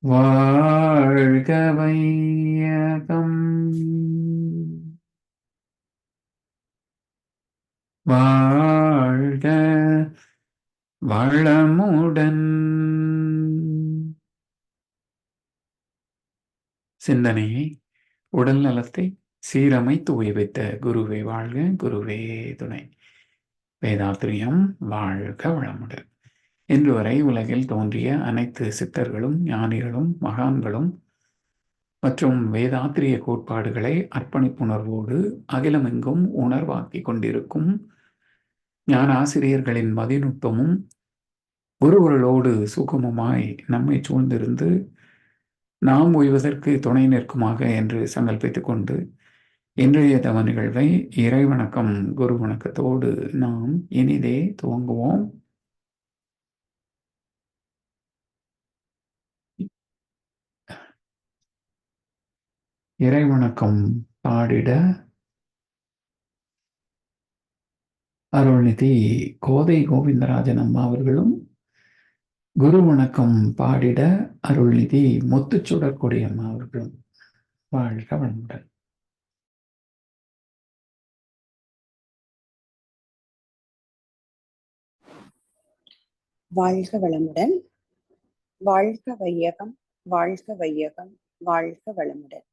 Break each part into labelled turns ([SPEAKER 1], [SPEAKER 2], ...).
[SPEAKER 1] வாழ்க வையகம், வாழ்க வளமுடன். சிந்தனையை, உடல் நலத்தை சீரமைத்து உய்வித்த குருவே வாழ்க, குருவே துணை. வேதாத்திரியம் வாழ்க வளமுடன். இன்று வரை உலகில் தோன்றிய அனைத்து சித்தர்களும் ஞானிகளும் மகான்களும் மற்றும் வேதாத்திரிய கோட்பாடுகளை அர்ப்பணிப்புணர்வோடு அகிலமெங்கும் உணர்வாக்கி கொண்டிருக்கும் ஞான ஆசிரியர்களின் மதிநுட்பமும் குருவர்களோடு சுகமமாய் நம்மை சூழ்ந்திருந்து நாம் ஓய்வதற்கு துணை நிற்குமாக என்று சங்கல்பித்துக் கொண்டு இன்றைய தவ நிகழ்வை இறைவணக்கம் குரு வணக்கத்தோடு நாம் இனிதே துவங்குவோம். இறைவணக்கம் பாடிட அருள்நிதி கோதை கோவிந்தராஜன் அம்மா அவர்களும், குரு வணக்கம் பாடிட அருள்நிதி முத்துச்சுடற்கொடி அம்மா அவர்களும் வாழ்க வளமுடன்.
[SPEAKER 2] வாழ்க வளமுடன். வாழ்க வையகம், வாழ்க வையகம், வாழ்க வளமுடன்.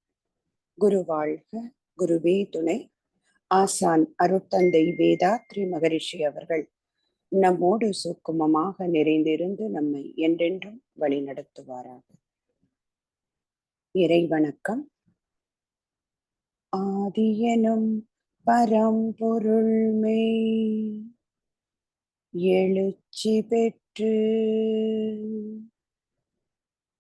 [SPEAKER 2] குரு வாழ்க, குருவே துணை. ஆசான் அருட்தந்தை வேதாத்ரி மகரிஷி அவர்கள் நம்மோடு சுக்குமமாக நிறைந்திருந்து நம்மை என்றென்றும் வழி நடத்துவாராக. இறைவணக்கம். ஆதியனும் பரம்பொருள் மெய் எழுச்சி பெற்று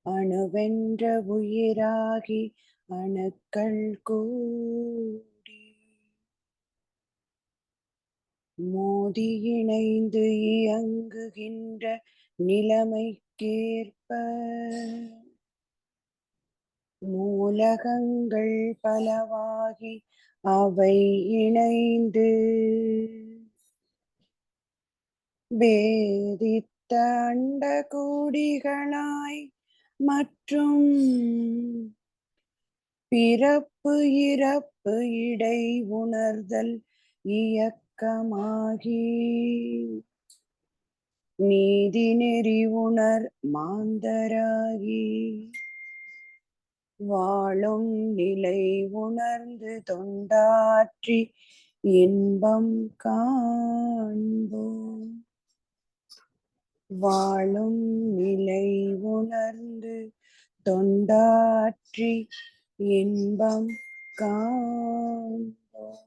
[SPEAKER 2] அணுவென்ற உயிராகி அணுக்கள் கூடி மோதி இணைந்து இயங்குகின்ற நிலைமைக்கேற்ப மூலகங்கள் பலவாகி அவை இணைந்து வேதித்த அண்ட கூடிகளாய் மற்றும் பிறப்பு இறப்பு இடை உணர்தல் இயக்கமாகி நீதி நெறி உணர் மாந்தராகி வாழும் நிலை உணர்ந்து தொண்டாற்றி இன்பம் காண்போம். வாழும் நிலை உணர்ந்து தொண்டாற்றி இன்பம் காண்போம்.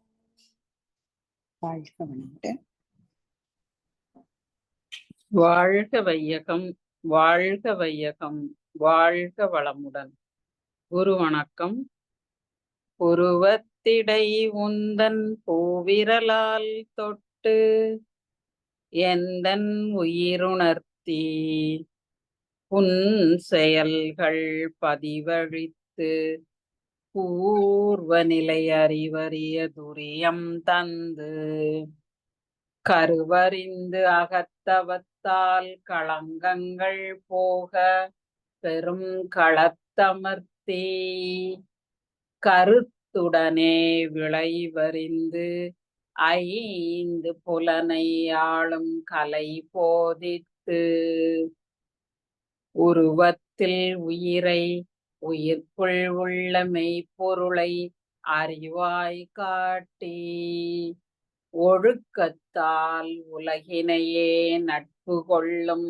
[SPEAKER 2] வாழ்க வளமுடன்.
[SPEAKER 3] வாழ்க வையகம், வாழ்க வையகம், வாழ்க வளமுடன். குரு வணக்கம். உருவத்திடை உந்தன் பூவிரலால் தொட்டு எந்தன் உயிருணர்த்தி உன் செயல்கள் பதிவழித்து பூர்வ நிலை அறிவறிய துரியம் தந்து கருவறிந்து அகத்தவத்தால் களங்கங்கள் போக பெரும் களத்தமர்த்தி கருத்துடனே விளைவறிந்து ஐந்து புலனை ஆளும் கலை போதித்து உருவத்தில் உயிரை உயிர்க்குள் உள்ள மெய்ப்பொருளை அறிவாய் காட்டி ஒழுக்கத்தால் உலகினையே நட்பு கொள்ளும்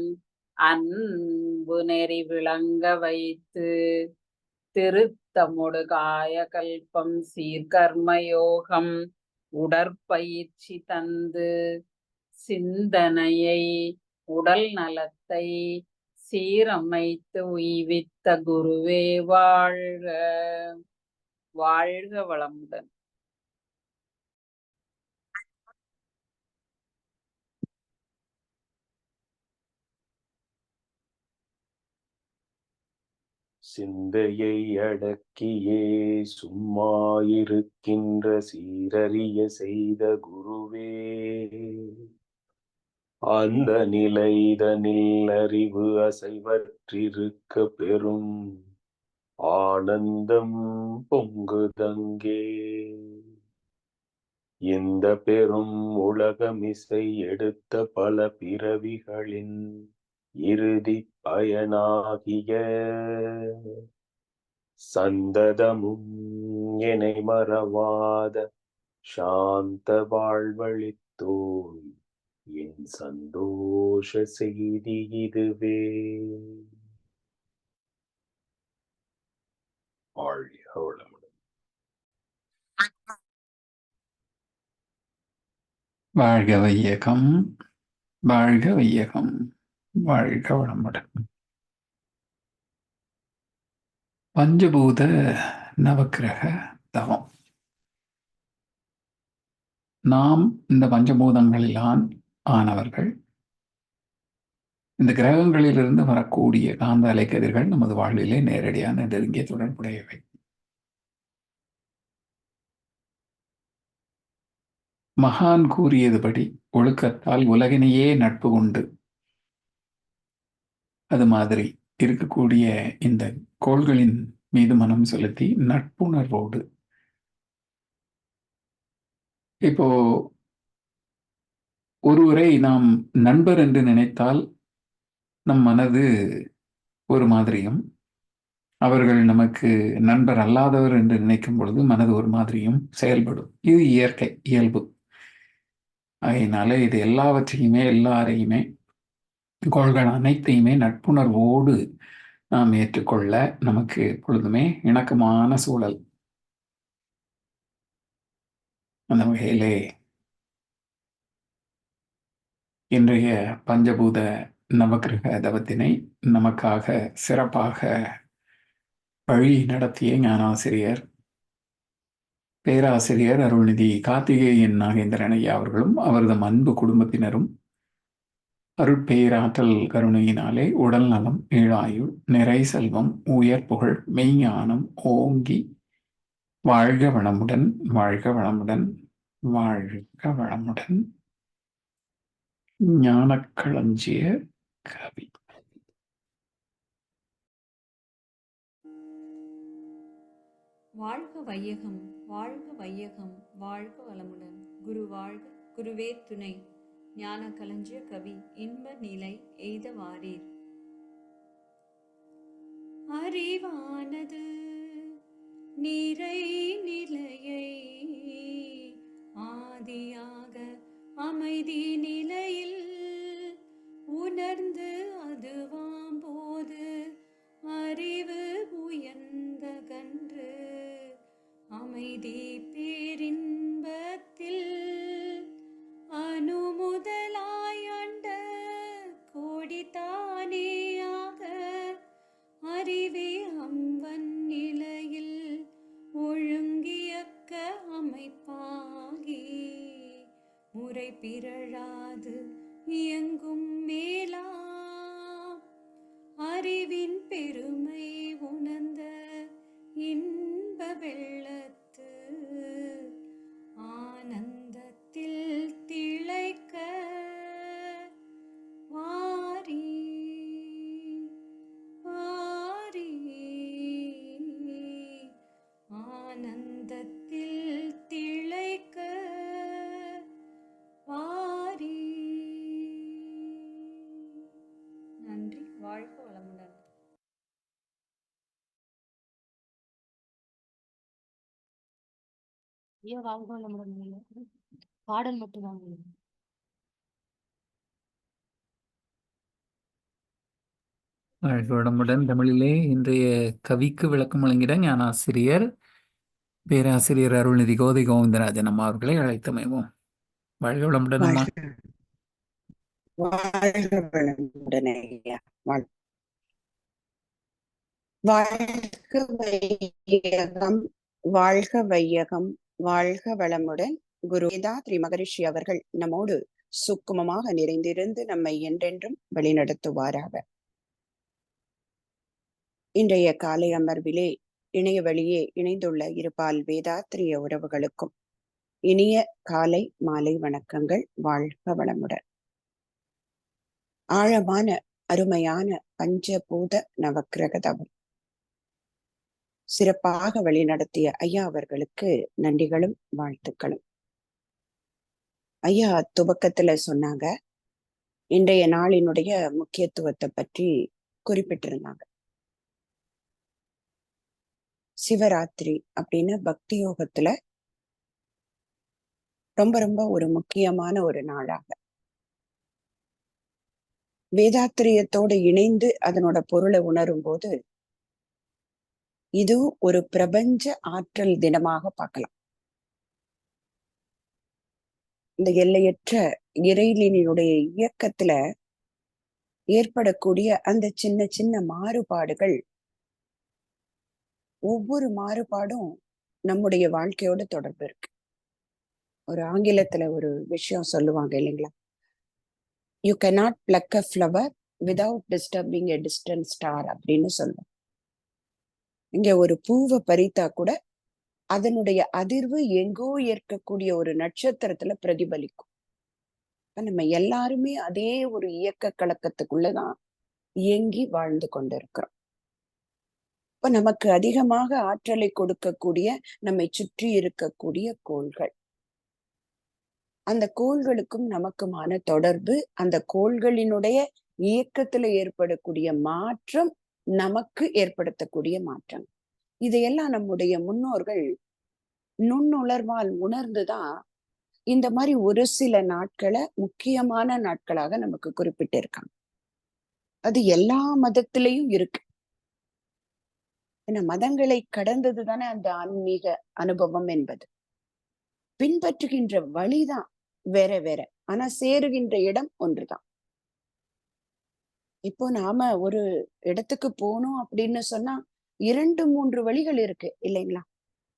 [SPEAKER 3] அன்பு நெறி விளங்க வைத்து திருத்தமுடு காயகல்பம் சீர்கர்மயோகம் உடற்பயிற்சி தந்து சிந்தனையை உடல் நலத்தை சீரமைத்து உய்வித்த குருவே வாழ்க. வாழ்க வளமுடன்.
[SPEAKER 4] சிந்தையை அடக்கியே சும்மா இருக்கின்ற சீரறிய செய்த குருவே அந்த நிலைதனில் அறிவு அசைவற்றிருக்க பெரும் ஆனந்தம் பொங்குதங்கே. இந்த பெரும் உலகமிசை எடுத்த பல பிறவிகளின் இறுதி பயனாகிய சந்ததமும் இணை மறவாத சாந்த வாழ்வழித்தோய் என் சந்தோஷ செய்தி இதுவே. வாழ்க வளமுடன்.
[SPEAKER 1] வாழ்க வையகம், வாழ்க வையகம், வாழ்க வளமுடன். பஞ்சபூத நவக்கிரக தவம். நாம் இந்த பஞ்சபூதங்களிலான் ஆனவர்கள். இந்த கிரகங்களிலிருந்து வரக்கூடிய காந்த அலைக்கதிர்கள் நமது வாழ்விலே நேரடியான நெருங்கிய தொடர்புடையவை. மகான் கூறியதுபடி ஒழுக்கத்தால் உலகினையே நட்பு கொண்டு அது மாதிரி இருக்கக்கூடிய இந்த கோள்களின் மீது மனம் செலுத்தி நட்புணர்வோடு, இப்போ ஒருவரை நாம் நண்பர் என்று நினைத்தால் நம் மனது ஒரு மாதிரியும், அவர்கள் நமக்கு நண்பர் அல்லாதவர் என்று நினைக்கும் பொழுது மனது ஒரு மாதிரியும் செயல்படும். இது இயற்கை, இயல்பு. அதனால இது எல்லாவற்றையுமே, எல்லாரையுமே, கோள்கள் அனைத்தையுமே நட்புணர்வோடு நாம் ஏற்றுக்கொள்ள நமக்கு எப்பொழுதுமே இணக்கமான சூழல். அந்த வகையிலே இன்றைய பஞ்சபூத நவக்கிரக தவத்தினை நமக்காக சிறப்பாக வழி நடத்திய ஞானாசிரியர் பேராசிரியர் அருள்நிதி கார்த்திகேயன் நாகேந்திரன் ஐயா அவர்களும் அவரது அன்பு குடும்பத்தினரும் அருட்பேராற்றல் கருணையினாலே உடல் நலம், ஈழாயுள், நிறை செல்வம், உயர் புகழ், மெய்ஞானம் ஓங்கி வாழ்க வளமுடன், வாழ்க வளமுடன், வாழ்க வளமுடன். ஞானக்களஞ்சிய கவி.
[SPEAKER 5] வாழ்க வையகம், வாழ்க வையகம், வாழ்க வளமுடன். குரு வாழ்க, குருவே துணை. ஞான களஞ்சிய கவி. இன்ப நிலை எய்தவாரீர். அறிவானது நிறை நிலையை ஆதியாக அமைதி நிலையில் உணர்ந்து அதுவாம் போது அறிவு உயர்ந்த கன்று அமைதி பேரின்பத்தில் அணுமுதலாயண்ட கோடித்தானேயாக அறிவே அம்பன் நிலையில் ஒழுங்கியக்க அமைப்பாகி முறை பிறழாது இயங்கும் மேலா அறிவின் பெருமை உணர்ந்த இன்ப வெள்ளத்து ஆனந்தத்தில் திளைக்க வாரி வாரி ஆனந்தத்தில் திளைக்க வாரி. நன்றி. வாழ்க வளமுடன்.
[SPEAKER 6] ஐயா வாழ்க வளமுடன். பாடல் மட்டும் வாங்க.
[SPEAKER 1] வாழ்க வளமுடன். தமிழிலே இன்றைய கவிக்கு விளக்கம் வழங்கிட ஞானாசிரியர் பேராசிரியர் அருள்நிதி கோதை கோவிந்தராஜன் அம்மா அவர்களை அழைத்தமைவோம். வாழ்க வளமுடன் அம்மா.
[SPEAKER 2] வாழ்க வளமுடன் ஐயா. வாழ்க வையகம், வாழ்க வையகம், வாழ்க வளமுடன். குரு வேதாத்ரி மகரிஷி அவர்கள் நம்மோடு சுக்குமமாக நிறைந்திருந்து நம்மை என்றென்றும் வழிநடத்துவாராக. இன்றைய காலை அமர்விலே இணைய வழியே இணைந்துள்ள இருபால் வேதாத்திரிய உறவுகளுக்கும் இனிய காலை மாலை வணக்கங்கள். வாழ்க வளமுடன். ஆழமான அருமையான பஞ்சபூத நவக்கிரக தவம் சிறப்பாக வழிநடத்திய ஐயா அவர்களுக்கு நன்றிகளும் வாழ்த்துக்களும். ஐயா துவக்கத்துல சொன்னாங்க, இன்றைய நாளினுடைய முக்கியத்துவத்தை பற்றி குறிப்பிட்டிருந்தாங்க. சிவராத்திரி அப்படின்னு பக்தி யோகத்துல ரொம்ப ரொம்ப ஒரு முக்கியமான ஒரு நாளாக, வேதாத்திரியத்தோடு இணைந்து அதனோட பொருளை உணரும் போது இது ஒரு பிரபஞ்ச ஆற்றல் தினமாக பார்க்கலாம். இந்த எல்லையற்ற இறைவனினுடைய இயக்கத்துல ஏற்படக்கூடிய அந்த சின்ன சின்ன மாறுபாடுகள், ஒவ்வொரு மாறுபாடும் நம்முடைய வாழ்க்கையோட தொடர்பு இருக்கு. ஒரு ஆங்கிலத்துல ஒரு விஷயம் சொல்லுவாங்க இல்லைங்களா, you cannot plug a flower without disturbing a distant star அப்படின்னு சொல்லுவோம். இங்க ஒரு பூவை பறித்தா கூட அதனுடைய அதிர்வு எங்கோ ஏற்கக்கூடிய ஒரு நட்சத்திரத்துல பிரதிபலிக்கும். நம்ம எல்லாருமே அதே ஒரு இயக்க கலக்கத்துக்குள்ளதான் இயங்கி வாழ்ந்து கொண்டிருக்கிறோம். இப்ப நமக்கு அதிகமாக ஆற்றலை கொடுக்கக்கூடிய நம்மை சுற்றி இருக்கக்கூடிய கோள்கள், அந்த கோள்களுக்கும் நமக்குமான தொடர்பு, அந்த கோள்களினுடைய இயக்கத்துல ஏற்படக்கூடிய மாற்றம், நமக்கு ஏற்படுத்தக்கூடிய மாற்றம், இதையெல்லாம் நம்முடைய முன்னோர்கள் நுண்ணுணர்வால் உணர்ந்துதான் இந்த மாதிரி ஒரு சில நாட்களை முக்கியமான நாட்களாக நமக்கு குறிப்பிட்டு இருக்காங்க. அது எல்லா மதத்திலையும் இருக்கு. ஏன்னா மதங்களை கடந்தது தானே அந்த ஆன்மீக அனுபவம் என்பது. பின்பற்றுகின்ற வழிதான் வேற வேற, ஆனா சேருகின்ற இடம் ஒன்றுதான். இப்போ நாம ஒரு இடத்துக்கு போகணும் அப்படின்னு சொன்னா 2-3 வழிகள் இருக்கு இல்லைங்களா?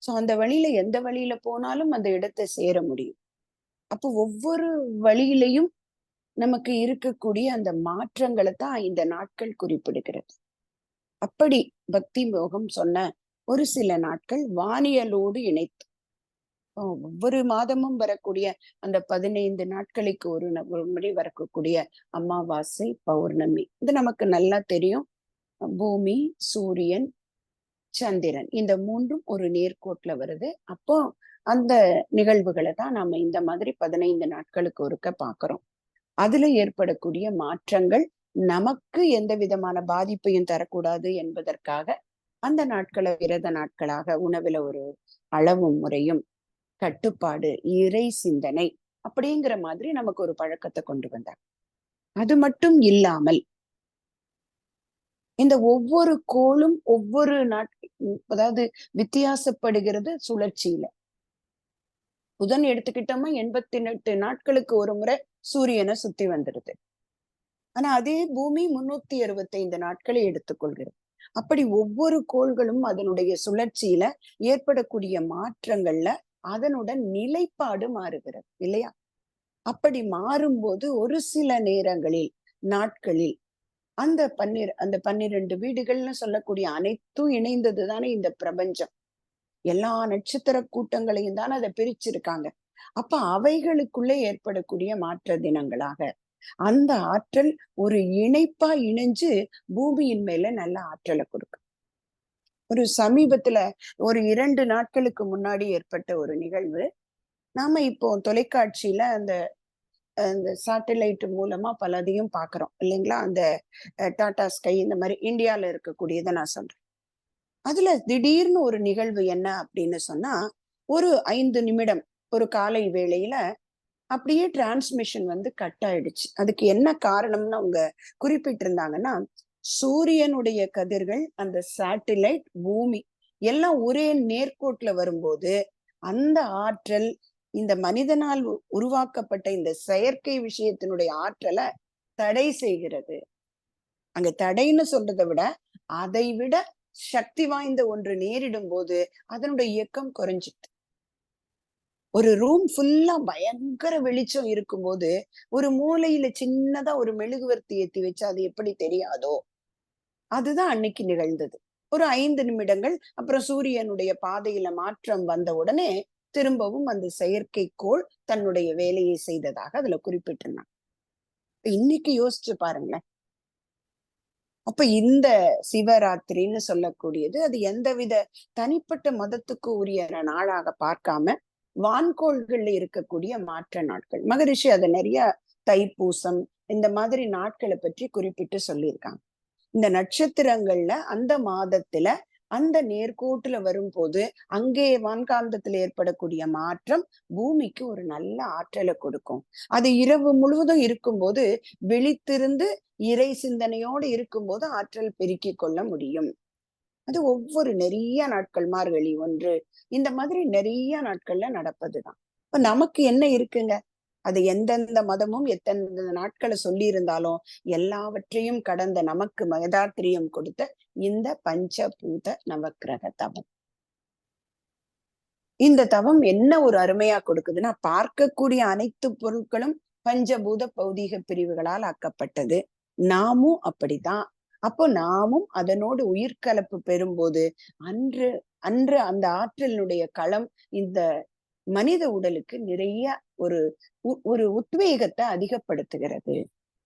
[SPEAKER 2] சோ அந்த வழியில எந்த வழியில போனாலும் அந்த இடத்தை சேர முடியும். அப்போ ஒவ்வொரு வழியிலையும் நமக்கு இருக்கக்கூடிய அந்த மாற்றங்களை தான் இந்த நாட்கள் குறிப்பிடுகிறது. அப்படி பக்தி யோகம் சொன்ன ஒரு சில நாட்கள் வானியலோடு இணைத்து, ஒவ்வொரு மாதமும் வரக்கூடிய அந்த 15 நாட்களுக்கு ஒரு முறை வரக்கூடிய அமாவாசை, பௌர்ணமி, இது நமக்கு நல்லா தெரியும். பூமி, சூரியன், சந்திரன், இந்த மூன்றும் ஒரு நேர்கோட்டுல வருது. அப்போ அந்த நிகழ்வுகளை தான் நாம இந்த மாதிரி 15 நாட்களுக்கு ஒருக்க பாக்குறோம். அதுல ஏற்படக்கூடிய மாற்றங்கள் நமக்கு எந்த விதமான பாதிப்பையும் தரக்கூடாது என்பதற்காக அந்த நாட்களை விரத நாட்களாக, உணவுல ஒரு அளவும் முறையும், கட்டுப்பாடு, இறை சிந்தனை அப்படிங்கிற மாதிரி நமக்கு ஒரு பழக்கத்தை கொண்டு வந்தார். அது மட்டும் இல்லாமல் இந்த ஒவ்வொரு கோளும் ஒவ்வொரு அதாவது வித்தியாசப்படுகிறது சுழற்சியில. புதன் எடுத்துக்கிட்டோமா 88 நாட்களுக்கு ஒரு முறை சூரியனை சுத்தி வந்துடுது. ஆனா அதே பூமி 365 நாட்களை எடுத்துக்கொள்கிறது. அப்படி ஒவ்வொரு கோள்களும் அதனுடைய சுழற்சியில ஏற்படக்கூடிய மாற்றங்கள்ல அதனுடன் நிலைப்பாடு மாறுகிறது இல்லையா? அப்படி மாறும்போது ஒரு சில நேரங்களில், நாட்களில் அந்த 12 வீடுகள்னு சொல்லக்கூடிய அனைத்தும் இணைந்தது தானே இந்த பிரபஞ்சம். எல்லா நட்சத்திர கூட்டங்களையும் தானே அதை பிரிச்சிருக்காங்க. அப்ப அவைகளுக்குள்ளே ஏற்படக்கூடிய மாற்ற தினங்களாக அந்த ஆற்றல் ஒரு இணைப்பா இணைஞ்சு பூமியின் மேல நல்ல ஆற்றலை கொடுக்கும். ஒரு சமீபத்துல ஒரு 2 நாட்களுக்கு முன்னாடி ஏற்பட்ட ஒரு நிகழ்வு, நாம இப்போ தொலைக்காட்சியில அந்த சேட்டலைட் மூலமா பலதையும் பாக்குறோம் இல்லைங்களா? அந்த டாடா ஸ்கை, இந்த மாதிரி இந்தியால இருக்கக்கூடியதை நான் சொல்றேன். அதுல திடீர்னு ஒரு நிகழ்வு என்ன அப்படின்னு சொன்னா, ஒரு 5 நிமிடம் ஒரு காலை வேளையில அப்படியே டிரான்ஸ்மிஷன் கட் ஆயிடுச்சு. அதுக்கு என்ன காரணம்னு அவங்க குறிப்பிட்டிருந்தாங்கன்னா, சூரியனுடைய கதிர்கள், அந்த சேட்டிலைட், பூமி எல்லாம் ஒரே நேர்கோட்டுல வரும்போது அந்த ஆற்றல் இந்த மனிதனால் உருவாக்கப்பட்ட இந்த செயற்கை விஷயத்தினுடைய ஆற்றலை தடை செய்கிறது. அங்க தடைன்னு சொல்றதை விட அதை விட சக்தி வாய்ந்த ஒன்று நேரிடும் போது அதனுடைய இயக்கம் குறைஞ்சிட்டு, ஒரு ரூம் ஃபுல்லா பயங்கர வெளிச்சம் இருக்கும்போது ஒரு மூலையில சின்னதா ஒரு மெழுகுவர்த்தி ஏத்தி வச்சு அது எப்படி தெரியாதோ, அதுதான் அன்னைக்கு நிகழ்ந்தது. ஒரு 5 நிமிடங்கள் அப்புறம் சூரியனுடைய பாதையில மாற்றம் வந்த உடனே திரும்பவும் அந்த செயற்கைக்கோள் தன்னுடைய வேலையை செய்ததாக அதுல குறிப்பிட்டிருந்தாங்க. இன்னைக்கு யோசிச்சு பாருங்களேன். அப்ப இந்த சிவராத்திரின்னு சொல்லக்கூடியது அது எந்தவித தனிப்பட்ட மதத்துக்கு உரிய நாளாக பார்க்காம வான்கோள்கள்ல இருக்கக்கூடிய மாற்ற நாட்கள். மகரிஷி அதை நிறைய தைப்பூசம் இந்த மாதிரி நாட்களை பற்றி குறிப்பிட்டு சொல்லியிருக்காங்க. இந்த நட்சத்திரங்கள்ல அந்த மாதத்துல அந்த நேர்கோட்டுல வரும்போது அங்கே வான்காந்தத்துல ஏற்படக்கூடிய மாற்றம் பூமிக்கு ஒரு நல்ல ஆற்றலை கொடுக்கும். அது இரவு முழுவதும் இருக்கும்போது விழித்திருந்து இறை சிந்தனையோடு இருக்கும்போது ஆற்றல் பெருக்கிக் கொள்ள முடியும். அது ஒவ்வொரு நிறைய நாட்கள், மார்கழி 1 இந்த மாதிரி நிறைய நாட்கள்ல நடப்பதுதான். இப்ப நமக்கு என்ன இருக்குங்க? அது எந்தெந்த மதமும் எத்தெந்த நாட்களை சொல்லி இருந்தாலும் எல்லாவற்றையும் கடந்த நமக்கு வேதாத்திரியம் கொடுத்த இந்த பஞ்சபூத நவக்கிரக தவம். இந்த தவம் என்ன ஒரு அருமையா கொடுக்குதுன்னா, பார்க்கக்கூடிய அனைத்து பொருட்களும் பஞ்சபூத பௌதீக பிரிவுகளால் ஆக்கப்பட்டது. நாமும் அப்படித்தான். அப்போ நாமும் அதனோடு உயிர்கலப்பு பெறும்போது அன்று அந்த ஆற்றலினுடைய களம் இந்த மனித உடலுக்கு நிறைய ஒரு உத்வேகத்தை அதிகப்படுத்துகிறது.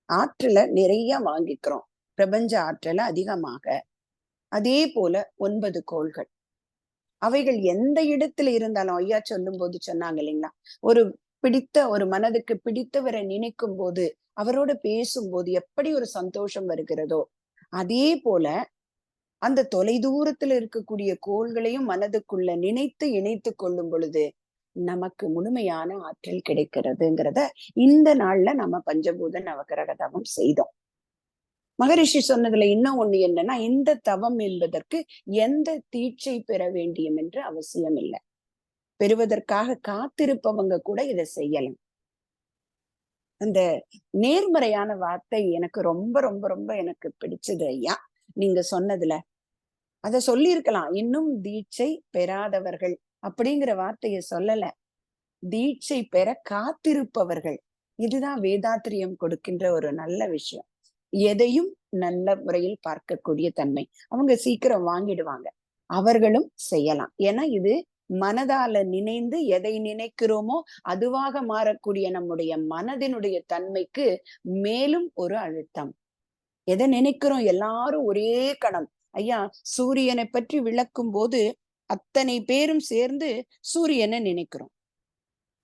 [SPEAKER 2] ஆற்றலை நிறைய வாங்கிக்கிறோம், பிரபஞ்ச ஆற்றலை அதிகமாக. அதே போல 9 கோள்கள், அவைகள் எந்த இடத்துல இருந்தாலும் ஐயா சொல்லும் போது சொன்னாங்க இல்லைங்களா, ஒரு மனதுக்கு பிடித்தவரை நினைக்கும் போது அவரோட பேசும்போது எப்படி ஒரு சந்தோஷம் வருகிறதோ, அதே போல அந்த தொலை தூரத்துல இருக்கக்கூடிய கோள்களையும் மனதுக்குள்ள நினைத்து இணைத்து கொள்ளும் பொழுது நமக்கு முழுமையான ஆற்றல் கிடைக்கிறதுங்கிறத இந்த நாள்ல நம்ம பஞ்சபூத நவக்கிரக தவம் செய்தோம். மகரிஷி சொன்னதுல இன்னும் ஒண்ணு என்னன்னா, இந்த தவம் என்பதற்கு எந்த தீட்சை பெற வேண்டியும் என்று அவசியம் இல்லை. பெறுவதற்காக காத்திருப்பவங்க கூட இதை செய்யலாம். அந்த நேர்மறையான வார்த்தை எனக்கு ரொம்ப ரொம்ப ரொம்ப எனக்கு பிடிச்சது ஐயா நீங்க சொன்னதுல. அத சொல்லியிருக்கலாம், இன்னும் தீட்சை பெறாதவர்கள் அப்படிங்கிற வார்த்தையை சொல்லல, தீட்சை பெற காத்திருப்பவர்கள். இதுதான் வேதாத்திரியம் கொடுக்கின்ற ஒரு நல்ல விஷயம். எதையும் நல்ல முறையில் பார்க்கக்கூடிய தன்மை. அவங்க சீக்கிரம் வாங்கிடுவாங்க, அவர்களும் செய்யலாம். ஏன்னா இது மனதால நினைந்து எதை நினைக்கிறோமோ அதுவாக மாறக்கூடிய நம்முடைய மனதினுடைய தன்மைக்கு மேலும் ஒரு அழுத்தம். எதை நினைக்கிறோம் எல்லாரும் ஒரே கணம். ஐயா சூரியனை பற்றி விளக்கும் போது அத்தனை பேரும் சேர்ந்து சூரியனை நினைக்கிறோம்.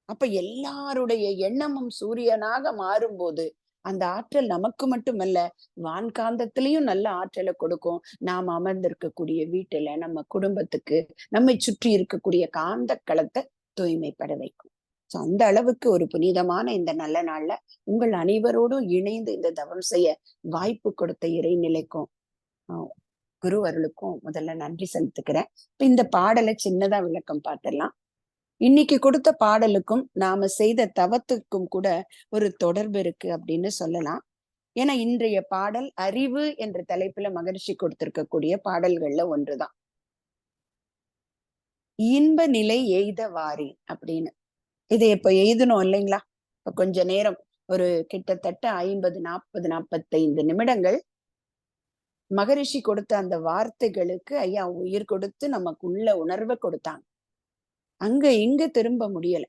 [SPEAKER 2] அப்ப எல்லாருடைய எண்ணமும் சூரியனாக மாறும்போது அந்த ஆற்றல் நமக்கு மட்டுமல்ல வான்காந்தத்திலையும் நல்ல ஆற்றலை கொடுக்கும். நாம் அமர்ந்திருக்கக்கூடிய வீட்டுல நம்ம குடும்பத்துக்கு நம்மை சுற்றி இருக்கக்கூடிய காந்த களத்தை தூய்மைப்பட வைக்கும். சோ அந்த அளவுக்கு ஒரு புனிதமான இந்த நல்ல நாள்ல உங்கள் அனைவரோடும் இணைந்து இந்த தவம் செய்ய வாய்ப்பு கொடுத்த இறைநிலைக்கும் குருவருளுக்கும் முதல்ல நன்றி செலுத்துக்கிறேன். இந்த பாடலை சின்னதா விளக்கம் பார்த்துடலாம். இன்னைக்கு கொடுத்த பாடலுக்கும் நாம செய்த தவத்துக்கும் கூட ஒரு தொடர்பு இருக்கு அப்படின்னு சொல்லலாம். ஏன்னா இன்றைய பாடல் அறிவு என்ற தலைப்புல மகரிஷி கொடுத்திருக்கக்கூடிய பாடல்கள்ல ஒன்றுதான். இன்ப நிலை எய்தவாரி அப்படின்னு இதை இப்ப எழுதணும் இல்லைங்களா? இப்ப கொஞ்ச நேரம் ஒரு கிட்டத்தட்ட 50, 40, 45 நிமிடங்கள் மகரிஷி கொடுத்த அந்த வார்த்தைகளுக்கு ஐயா உயிர் கொடுத்து நமக்குள்ள உணர்வை கொடுத்தாங்க. அங்க இங்க திரும்ப முடியல.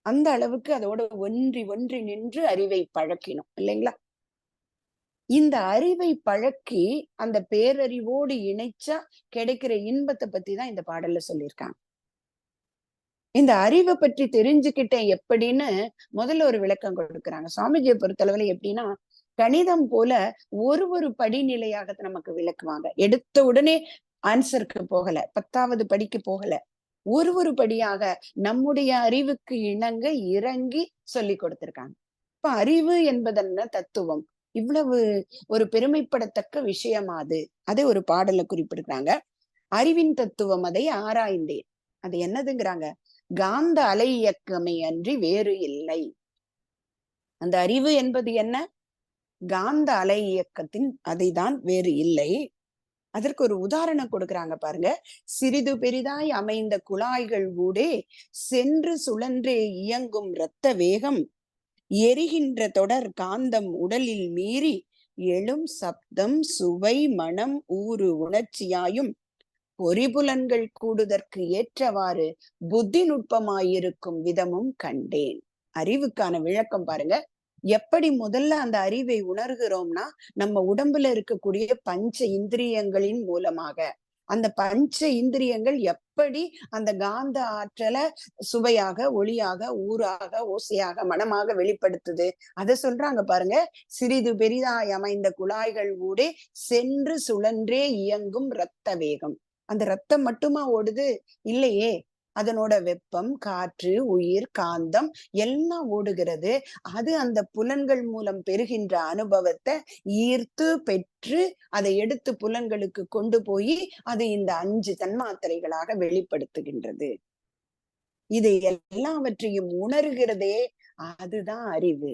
[SPEAKER 2] அந்த அளவுக்கு அதோட ஒன்றி நின்று அறிவை பழக்கினோம் இல்லைங்களா? இந்த அறிவை பழக்கி அந்த பேரறிவோடு இணைச்சா கிடைக்கிற இன்பத்தை பத்தி தான் இந்த பாடல்ல சொல்லியிருக்காங்க. இந்த அறிவை பற்றி தெரிஞ்சுக்கிட்டேன் எப்படின்னு முதல்ல ஒரு விளக்கம் கொடுக்குறாங்க. சுவாமிஜியை பொறுத்தளவுல எப்படின்னா, கணிதம் போல ஒரு படிநிலையாக நமக்கு விளக்குவாங்க. எடுத்த உடனே ஆன்சருக்கு போகல, 10வது படிக்கு போகல, ஒரு படியாக நம்முடைய அறிவுக்கு இணங்க இறங்கி சொல்லி கொடுத்திருக்காங்க. இப்ப அறிவு என்பதென்ன தத்துவம், இவ்வளவு ஒரு பெருமைப்படத்தக்க விஷயமா அதை ஒரு பாடல்ல குறிப்பிடுறாங்க. அறிவின் தத்துவம் அதை ஆராய்ந்தேன். அது என்னதுங்கிறாங்க, காந்த அலை இயக்கமே அன்றி வேறு இல்லை. அந்த அறிவு என்பது என்ன? காந்த அலை இயக்கத்தின் அதைதான், வேறு இல்லை. அதற்கு ஒரு உதாரணம் கொடுக்குறாங்க பாருங்க. சிறிது பெரிதாய் அமைந்த குழாய்கள் ஊடே சென்று சுழன்றே இயங்கும் இரத்த வேகம், எரிகின்ற தொடர் காந்தம் உடலில் மீறி எழும் சப்தம் சுவை மனம் ஊறு உணர்ச்சியாயும் பொறிபுலன்கள் கூடுதற்கு ஏற்றவாறு புத்தி நுட்பமாயிருக்கும் விதமும் கண்டேன். அறிவுக்கான விளக்கம் பாருங்க. எப்படி முதல்ல அந்த அறிவை உணர்கிறோம்னா, நம்ம உடம்புல இருக்கக்கூடிய பஞ்ச இந்திரியங்களின் மூலமாக. அந்த பஞ்ச இந்திரியங்கள் எப்படி அந்த காந்த ஆற்றலை சுவையாக, ஒளியாக, ஊறாக, ஓசையாக, மனமாக வெளிப்படுத்துது. அத சொல்றாங்க பாருங்க. சிறிது பெரிதாய் அமைந்த குழாய்கள் ஊடே சென்று சுழன்றே இயங்கும் இரத்த வேகம். அந்த ரத்தம் மட்டுமா ஓடுது? இல்லையே. அதனோட வெப்பம், காற்று, உயிர், காந்தம் எல்லாம் ஓடுகிறது. அது அந்த புலன்கள் மூலம் பெறுகின்ற அனுபவத்தை ஈர்த்து பெற்று அதை எடுத்து புலன்களுக்கு கொண்டு போய் அது இந்த 5 தன்மாத்திரைகளாக வெளிப்படுத்துகின்றது. இது எல்லாவற்றையும் உணர்கிறதே அதுதான் அறிவு.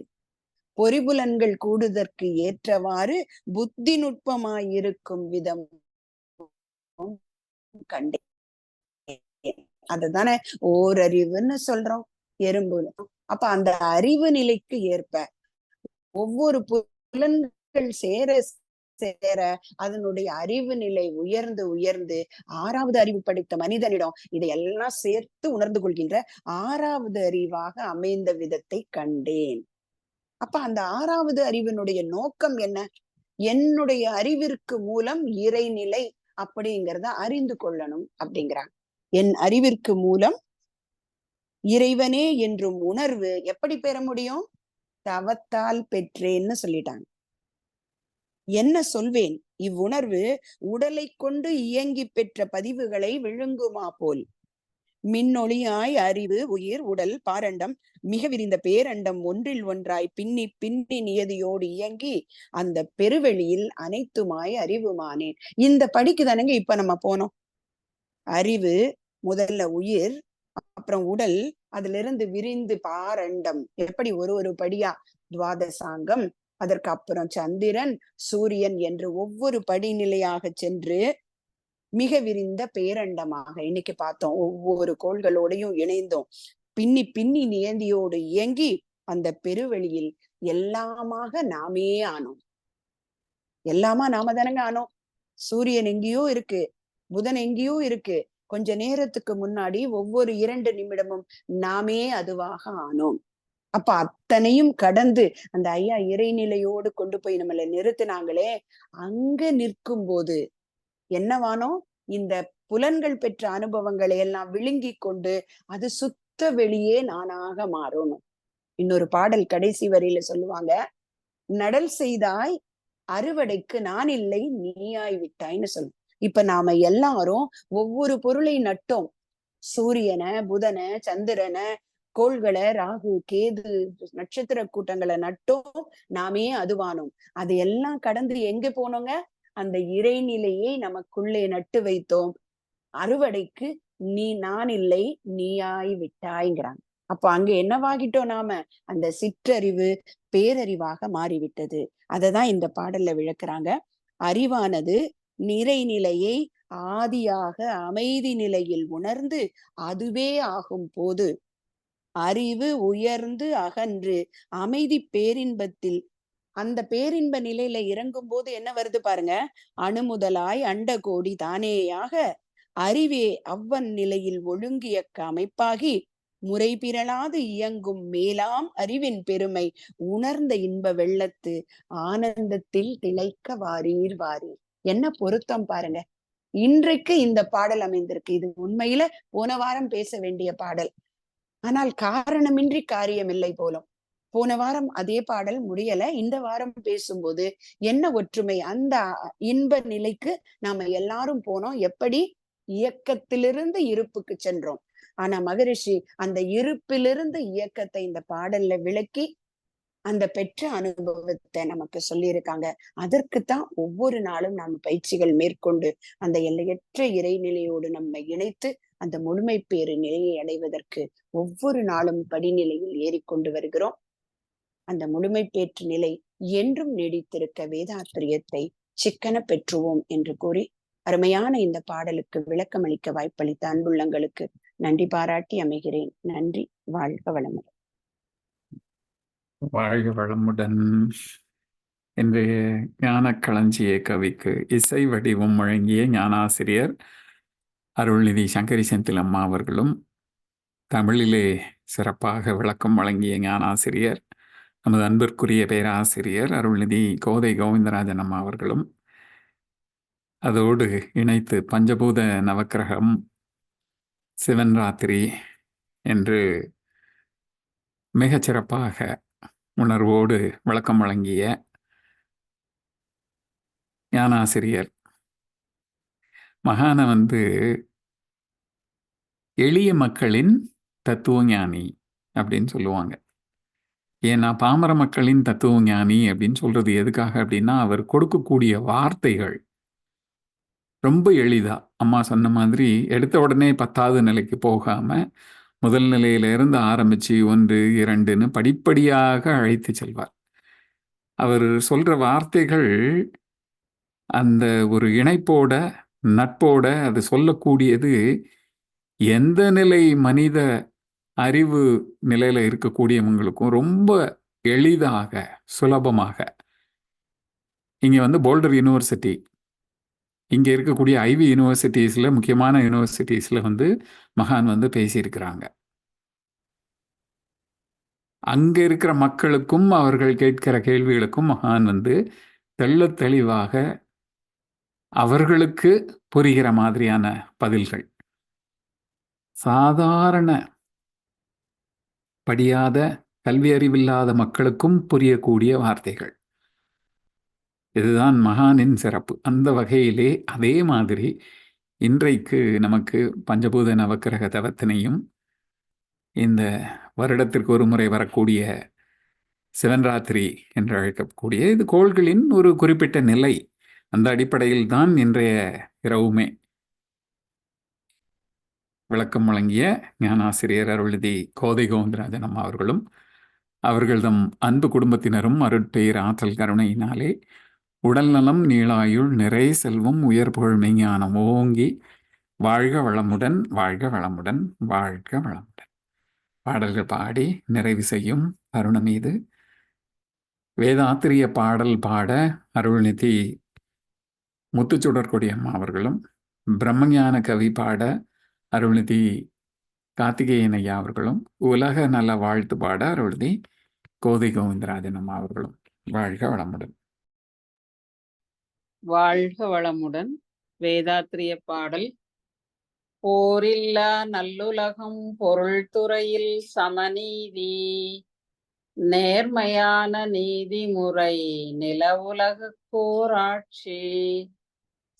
[SPEAKER 2] பொறிபுலன்கள் கூடுதற்கு ஏற்றவாறு புத்தி நுட்பமாயிருக்கும் விதம் கண்டே. அதுதானே ஓரறிவுன்னு சொல்றோம். எறும்பு. அப்ப அந்த அறிவு நிலைக்கு ஏற்ப ஒவ்வொரு புலன்கள் சேர சேர அதனுடைய அறிவு நிலை உயர்ந்து உயர்ந்து 6வது அறிவு படைத்த மனிதனிடம் இதையெல்லாம் சேர்த்து உணர்ந்து கொள்கின்ற 6வது அறிவாக அமைந்த விதத்தை கண்டேன். அப்ப அந்த 6வது அறிவினுடைய நோக்கம் என்ன? என்னுடைய அறிவிற்கு மூலம் இறைநிலை அப்படிங்கிறத அறிந்து கொள்ளணும் அப்படிங்கிறாங்க. என் அறிவிற்கு மூலம் இறைவனே என்றும் உணர்வு எப்படி பெற முடியும்? தவத்தால் பெற்றேன்னு சொல்லிட்டாங்க. என்ன சொல்வேன்? இவ்வுணர்வு உடலை கொண்டு இயங்கி பெற்ற பதிவுகளை விழுங்குமா போல் மின்னொளியாய் அறிவு, உயிர், உடல், பாரண்டம் மிக விரிந்த பேரண்டம் ஒன்றில் ஒன்றாய் பின்னி பின்னி நியதியோடு இயங்கி அந்த பெருவெளியில் அனைத்துமாய் அறிவுமானேன். இந்த படிக்கு தானங்க இப்ப நம்ம போனோம். அறிவு, முதல்ல உயிர், அப்புறம் உடல், அதுல இருந்து விரிந்து பாரண்டம், எப்படி ஒரு படியா துவாதசாங்கம், அதற்கு அப்புறம் சந்திரன், சூரியன் என்று ஒவ்வொரு படிநிலையாக சென்று மிக விரிந்த பேரண்டமாக இன்னைக்கு பார்த்தோம். ஒவ்வொரு கோள்களோடையும் இணைந்தோம். பின்னி பின்னி நியந்தியோடு இயங்கி அந்த பெருவெளியில் எல்லாமாக நாமே ஆனோம். எல்லாமா நாம தானங்க ஆனோம். சூரியன் எங்கேயோ இருக்கு, புதன் எங்கேயோ இருக்கு. கொஞ்ச நேரத்துக்கு முன்னாடி ஒவ்வொரு 2 நிமிடமும் நாமே அதுவாக ஆனோம். அப்ப அத்தனையும் கடந்து அந்த ஐயா இறைநிலையோடு கொண்டு போய் நம்மளை நிறுத்தினாங்களே, அங்க நிற்கும் போது என்னவானோ இந்த புலன்கள் பெற்ற அனுபவங்களை எல்லாம் விழுங்கி கொண்டு அது சுத்த வெளியே நானாக மாறணும். இன்னொரு பாடல் கடைசி வரியில சொல்லுவாங்க, நடல் செய்தாய் அறுவடைக்கு நான் இல்லை நீயாய் விட்டாய்ன்னு சொல்லு. இப்ப நாம எல்லாரும் ஒவ்வொரு பொருளை நட்டோம். சூரியனை, புதனை, சந்திரனை, கோள்களை, ராகு, கேது, நட்சத்திர கூட்டங்களை நட்டோம். நாமே அதுவானோம். அது எல்லாம் கடந்து எங்க போனோங்க? அந்த இறைநிலையை நமக்குள்ளே நட்டு வைத்தோம். அறுவடைக்கு நான் இல்லை நீயாய் விட்டாய்ங்கிறாங்க. அப்ப அங்க என்னவாகிட்டோம்? நாம அந்த சிற்றறிவு பேரறிவாக மாறிவிட்டது. அததான் இந்த பாடல்ல விளக்குறாங்க. அறிவானது நிறைநிலையை ஆதியாக அமைதி நிலையில் உணர்ந்து அதுவே ஆகும் போது அறிவு உயர்ந்து அகன்று அமைதி பேரின்பத்தில் அந்த பேரின்ப நிலையில இறங்கும் போது என்ன வருது பாருங்க. அணுமுதலாய் அண்ட கோடி தானேயாக அறிவே அவ்வன் நிலையில் ஒழுங்கியக்க அமைப்பாகி முறை பிறளாது இயங்கும் மேலாம் அறிவின் பெருமை உணர்ந்த இன்ப வெள்ளத்து ஆனந்தத்தில் திளைக்க வாரீர் வாரீர். என்ன பொருத்தம் பாருங்க. இன்றைக்கு இந்த பாடல் அமைந்திருக்கு. இது உண்மையில போன வாரம் பேச வேண்டிய பாடல். ஆனால் காரணமின்றி காரியம் இல்லை போலும். போன வாரம் அதே பாடல் முடியல. இந்த வாரம் பேசும்போது என்ன ஒற்றுமை? அந்த இன்ப நிலைக்கு நாம எல்லாரும் போனோம். எப்படி? இயக்கத்திலிருந்து இருப்புக்கு சென்றோம். ஆனா மகரிஷி அந்த இருப்பிலிருந்து இயக்கத்தை இந்த பாடல்ல விளக்கி அந்த பெற்ற அனுபவத்தை நமக்கு சொல்லியிருக்காங்க. அதற்குத்தான் ஒவ்வொரு நாளும் நாம் பயிற்சிகள் மேற்கொண்டு அந்த எல்லையற்ற இறைநிலையோடு நம்மை இணைத்து அந்த முழுமை பேறு நிலையை அடைவதற்கு ஒவ்வொரு நாளும் படிநிலையில் ஏறிக்கொண்டு வருகிறோம். அந்த முழுமை பேற்று நிலை என்றும் நீடித்திருக்க வேதாத்திரியத்தை சிக்கன பெற்றுவோம் என்று கூறி அருமையான இந்த பாடலுக்கு விளக்கமளிக்க வாய்ப்பளித்த அன்புள்ளங்களுக்கு நன்றி பாராட்டி அமைகிறேன். நன்றி. வாழ்க வளமுடன்.
[SPEAKER 1] வாழ்க வளமுடன். இன்றைய ஞான களஞ்சிய கவிக்கு இசை வடிவம் வழங்கிய ஞானாசிரியர் அருள்நிதி சங்கரி செந்தில் அம்மா அவர்களும், தமிழிலே சிறப்பாக விளக்கம் வழங்கிய ஞானாசிரியர் நமது அன்பிற்குரிய பேராசிரியர் அருள்நிதி கோதை கோவிந்தராஜன் அம்மா அவர்களும், அதோடு இணைத்து பஞ்சபூத நவக்கிரகம், சிவன் ராத்திரி என்று மிகச் சிறப்பாக உணர்வோடு விளக்கம் வழங்கிய ஞானாசிரியர் மகானை எளிய மக்களின் தத்துவ ஞானி அப்படின்னு சொல்லுவாங்க. ஏன்னா பாமர மக்களின் தத்துவ ஞானி அப்படின்னு சொல்றது எதுக்காக அப்படின்னா, அவர் கொடுக்கக்கூடிய வார்த்தைகள் ரொம்ப எளிதா, அம்மா சொன்ன மாதிரி எடுத்த உடனே 10வது நிலைக்கு போகாம முதல் நிலையிலிருந்து ஆரம்பிச்சு 1, 2ன்னு படிப்படியாக அழைத்து செல்வார். அவர் சொல்ற வார்த்தைகள் அந்த ஒரு இணைப்போட, நட்போட அது சொல்லக்கூடியது எந்த நிலை மனித அறிவு நிலையில இருக்கக்கூடியவங்களுக்கும் ரொம்ப எளிதாக, சுலபமாக. இங்க போல்டர் யூனிவர்சிட்டி, இங்க இருக்கக்கூடிய ஐவி யூனிவர்சிட்டிஸ்ல, முக்கியமான யூனிவர்சிட்டிஸ்ல மகான் பேசியிருக்கிறாங்க. அங்க இருக்கிற மக்களுக்கும் அவர்கள் கேட்கிற கேள்விகளுக்கும் மகான் தெள்ளத் தெளிவாக அவர்களுக்கு புரிகிற மாதிரியான பதில்கள், சாதாரண படியாத கல்வி அறிவில்லாத மக்களுக்கும் புரியக்கூடிய வார்த்தைகள். இதுதான் மகானின் சிறப்பு. அந்த வகையிலே அதே மாதிரி இன்றைக்கு நமக்கு பஞ்சபூத நவக்கிரக தவத்தினையும், இந்த வருடத்திற்கு ஒரு முறை வரக்கூடிய சிவன்ராத்திரி என்று அழைக்கக்கூடிய இது கோள்களின் ஒரு குறிப்பிட்ட நிலை. அந்த அடிப்படையில் தான் இன்றைய இரவுமே விளக்கம் வழங்கிய ஞானாசிரியர் அருள்நிதி கோதை கோவிந்தராஜன் அம்மா அவர்களும் அவர்கள்தம் அன்பு குடும்பத்தினரும் அருட்பெயர் ஆற்றல் கருணையினாலே உடல் நலம், நீளாயுள், நிறை செல்வம், உயர் புகழ், மெய்ஞானம் ஓங்கி வாழ்க வளமுடன், வாழ்க வளமுடன், வாழ்க வளமுடன். பாடல்கள் பாடி நிறைவு செய்யும் தருணம் இது. வேதாத்திரிய பாடல் பாட அருள்நிதி முத்துச்சுடர்கொடி அம்மா அவர்களும், பிரம்மஞான கவி பாட அருள்நிதி கார்த்திகேயன் ஐயா அவர்களும், உலக நல வாழ்த்து பாட அருள்நிதி கோதை கோவிந்தராஜன் அம்மா அவர்களும். வாழ்க வளமுடன்.
[SPEAKER 3] வாழ்க வளமுடன். வேதாத்திரிய பாடல். போரில்லா நல்லுலகம், பொருள் துறையில் சமநீதி, நேர்மையான நீதிமுறை, நிலவுலகுக்கோர் ஆட்சி,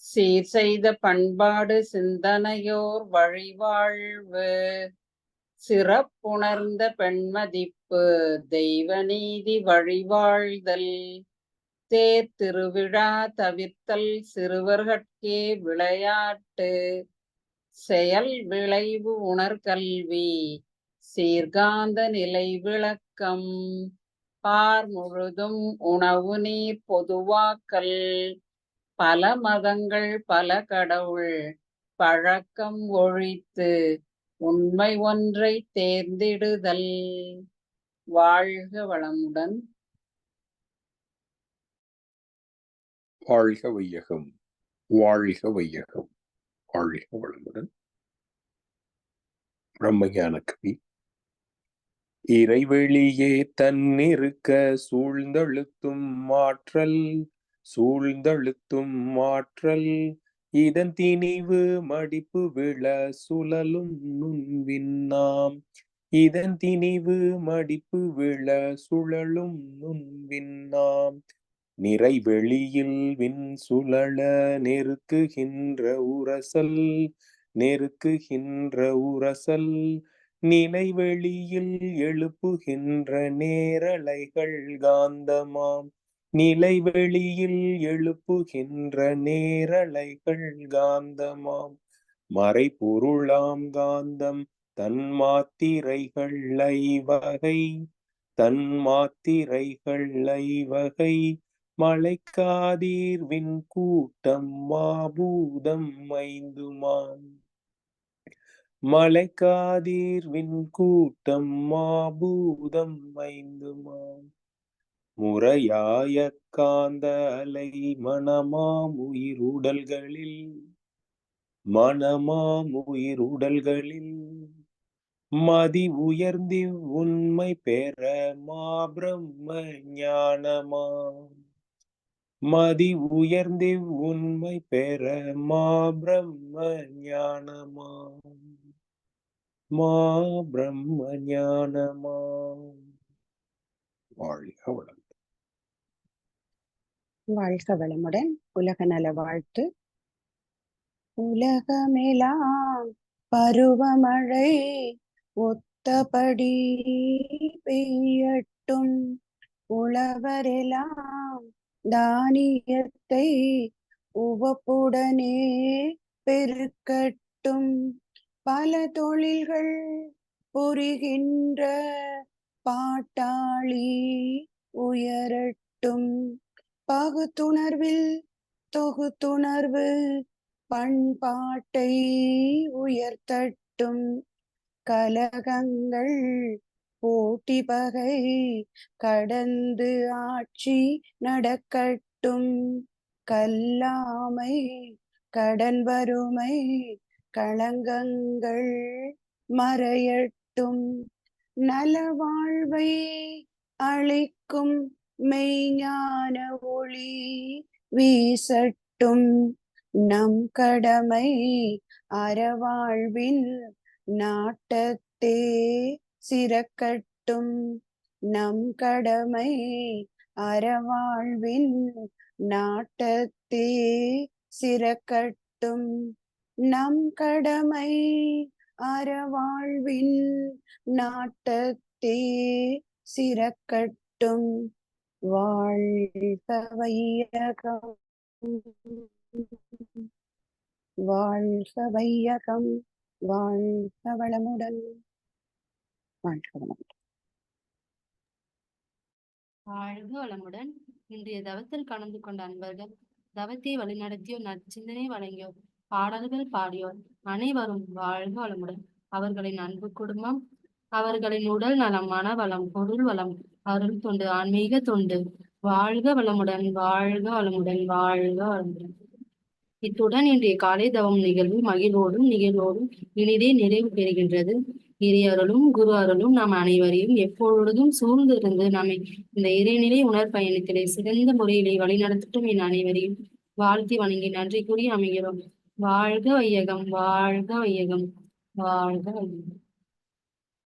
[SPEAKER 3] சீர் செய்த பண்பாடு, சிந்தனையோர் வழிவாழ்வு, சிறப்புணர்ந்த பெண்மதிப்பு, தெய்வ நீதி வழிவாழ்தல், தேர் திருவிழா தவிர்த்தல், சிறுவர்கட்கே விளையாட்டு, செயல் விளைவு உணர்கல்வி, சீர்காந்த நிலை விளக்கம், பார் முழுதும் உணவு நீர் பொதுவாக்கல், பல மதங்கள் பல கடவுள் பழக்கம் ஒழித்து, உண்மை ஒன்றை தேர்ந்திடுதல். வாழ்க வளமுடன்.
[SPEAKER 4] வாழ்க வையகம், வாழ்க வையகம், வாழ்க வளமுடன். பிரம்மஞான கவி. இறைவெளியே தன்னிருக்க சூழ்ந்தழுத்தும் மாற்றல், சூழ்ந்தழுத்தும் மாற்றல், இதன் திணிவு மடிப்பு விழ சுழலும் நுண்விண்ணாம், இதன் திணிவு மடிப்பு விழ சுழலும் நுண்விண்ணாம், நிறைவெளியில் விண் சுழல நெருக்குகின்ற உரசல், நெருக்குகின்ற உரசல், நிலைவெளியில் எழுப்புகின்ற நேரலைகள் காந்தமாம், நிலைவெளியில் எழுப்புகின்ற நேரலைகள் காந்தமாம், மறைபொருளாம் காந்தம் தன் மாத்திரைகள் ஐவகை, தன் மாத்திரைகள் ஐவகை, மழைக்காதீர் விண் கூட்டம் மாபூதம் ஐந்துமாம், மழைக்காதீர் விண் கூட்டம் மாபூதம் ஐந்துமாம், முறையாய காந்த அலை மனமாம் உயிருடல்களில், மனமாம் உயிருடல்களில், மதி உயர்ந்தி உண்மை பெற மாபிரம்ம ஞானமாம். மதி உயர்ந்தி உண்மை பெற மாபிரம்ம ஞானமாம். மாபிரம்ம ஞானமாம். வாழ்க வளம்.
[SPEAKER 2] வாழ்க வளமுடன். உலக நல வாழ்த்து. உலகமெல்லாம் பருவமழை ஒத்தபடி பெய்யட்டும். உழவரெல்லாம் தானியத்தை உவப்புடனே பெருக்கட்டும். பல தொழில்கள் புரிகின்ற பாட்டாளி உயரட்டும். பகுத்துணர்வில் தொகுத்துணர்வு பண்பாட்டை உயர்த்தட்டும். கலகங்கள் போட்டி பகை கடந்து ஆட்சி நடக்கட்டும். கல்லாமை கடன் வறுமை களங்கங்கள் மறையட்டும். நலவாழ்வை அளிக்கும் மெய்ஞான ஒளி வீசட்டும். நம் கடமை அறவாழ்வின் நாட்டத்தே சிறக்கட்டும். நம் கடமை அறவாழ்வின் நாட்டத்தே சிறக்கட்டும். நம் கடமை அறவாழ்வின் நாட்டத்தே சிறக்கட்டும். வாழ்க வையகம். வாழ்க வையகம். வாழ்க வளமுடன். வாழ்க வளமுடன்.
[SPEAKER 6] வாழ்க வளமுடன். இன்றைய தவத்தில் கலந்து கொண்ட அன்பர்கள், தவத்தை வழிநடத்தியோர், நற்சிந்தனை வழங்கியோர், பாடல்கள் பாடியோர் அனைவரும் வாழ்க வளமுடன். அவர்களின் அன்பு குடும்பம், அவர்களின் உடல் நலம், மனவளம், பொருள் வளம், அருள் தொண்டு, ஆன்மீக தொண்டு வாழ்க வளமுடன். வாழ்க வளமுடன். வாழ்க வளமுடன். இத்துடன் இன்றைய காலை தவம் நிகழ்வு நிகழ்வோடும் இனிதே நிறைவு பெறுகின்றது. இறை அருளும் குரு அருளும் நாம் அனைவரையும் எப்பொழுதும் சூழ்ந்திருந்து நம்மை இந்த இறைநிலை உணர்பயணத்திலே சிறந்த முறையிலே வழிநடத்தட்டும் என் அனைவரையும் வாழ்த்தி வணங்கி நன்றி கூறி அமைகிறோம். வாழ்க வையகம். வாழ்க வையகம். வாழ்க வையகம்.